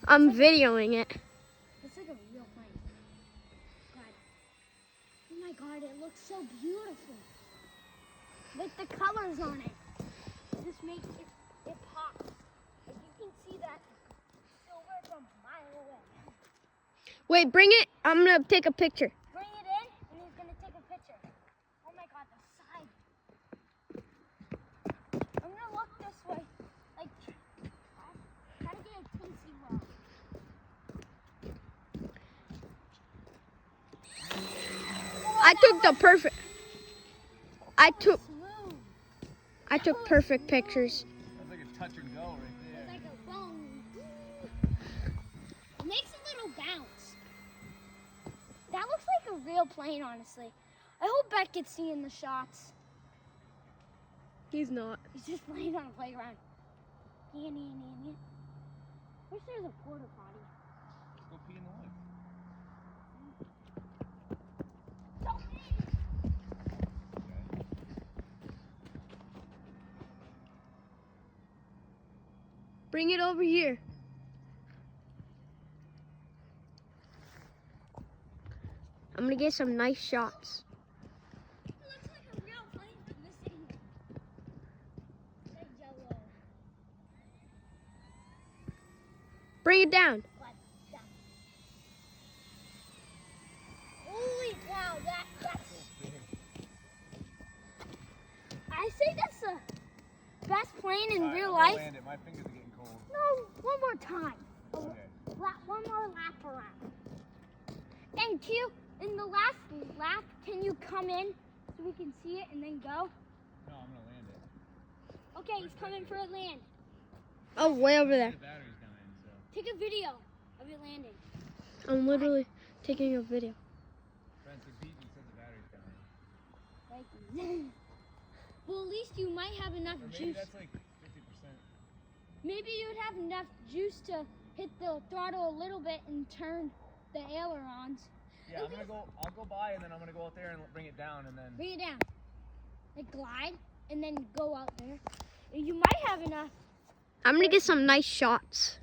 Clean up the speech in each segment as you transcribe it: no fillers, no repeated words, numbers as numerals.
I'm videoing it. It's like a real plane. God. Oh my God, it looks so beautiful. With the colors on it. Just makes it pop. Like you can see that silver from a mile away. Wait, bring it. I'm gonna take a picture. Bring it in, and he's gonna take a picture. Oh my God, the side. I'm gonna look this way. Like, try to get a Tincy well. I took perfect pictures. That's like a touch and go right It's there. like a boom. It makes a little bounce. That looks like a real plane, honestly. I hope Beck gets seeing the shots. He's not. He's just playing on a playground. Wish there's a porta potty. Let's go pee in the woods. Bring it over here. I'm gonna get some nice shots. It looks like a real plane from the city. It's like Jell-O. Bring it down. But down. Holy cow, that's... I say that's the best plane in real life. Land it. My fingers are getting cold. No, one more time. Okay. One more lap around. And Q, in the last lap, can you come in so we can see it and then go? No, I'm gonna land it. Okay, he's coming for a land. Oh, way over there. The battery's dying, so. Take a video of it landing. I'm literally taking a video. Francis beat me, said the battery's dying. Like, well, at least you might have enough Or maybe juice. that's like 50%. Maybe you'd have enough juice to hit the throttle a little bit and turn the ailerons. Yeah, I'll go by and then I'm gonna go out there and bring it down and then. Bring it down. Like glide and then go out there. And you might have enough. I'm gonna get some nice shots.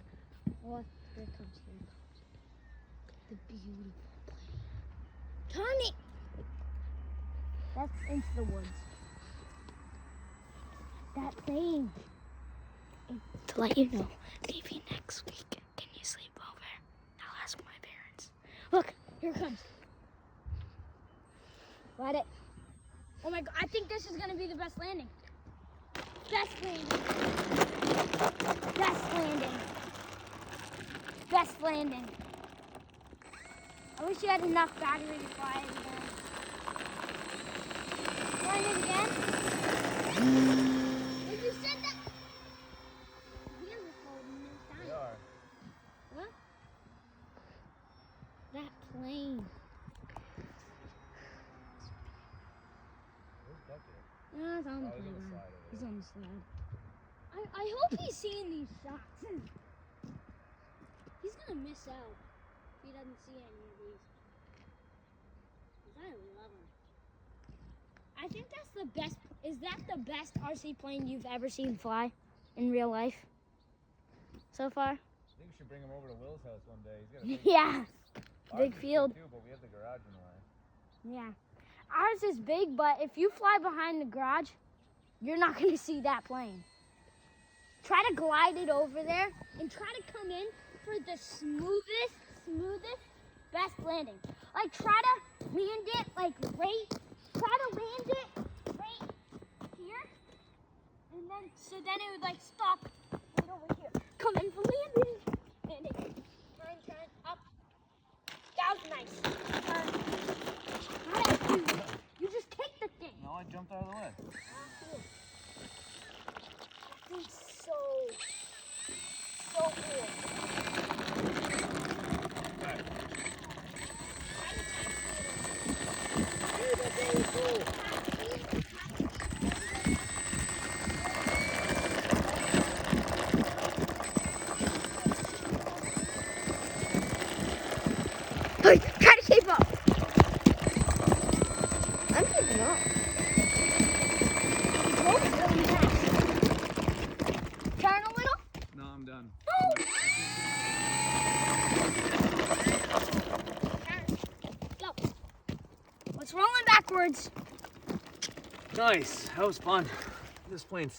Oh, here it comes. The beautiful plane. Turn it. That's into the woods. That plane. To let you know, maybe next week, can you sleep over? I'll ask my parents. Look, here it comes. Let it. Oh my God, I think this is gonna be the best landing. Best landing. Best landing. Best landing. I wish you had enough battery to fly it again. Flying it again? If you said that. Wheels are folding this They time. are. What? That plane. Where's Bucket? No, it's on the Oh, he's on the playground. slide over He's there. on the slide. I hope he's seeing these shots. He's gonna miss out if he doesn't see any of these. 'Cause I love him. I think that's the best. Is that the best RC plane you've ever seen fly in real life so far? I think we should bring him over to Will's house one day. He's got a big, Yeah, ours big is field. Too, but we have the garage in the way. Yeah. Ours is big, but if you fly behind the garage, you're not going to see that plane. Try to glide it over there and try to come in for the smoothest, best landing. Like try to land it like right here. And then, so then it would like stop right over here. Come in for landing. Landing. Turn, up. That was nice. Turn. You just kicked the thing. No, I jumped out of the way. It's so cool. Hey, try to keep up. I'm keeping up. Turn a little. No, I'm done. Oh. backwards. Nice. That was fun. This plane's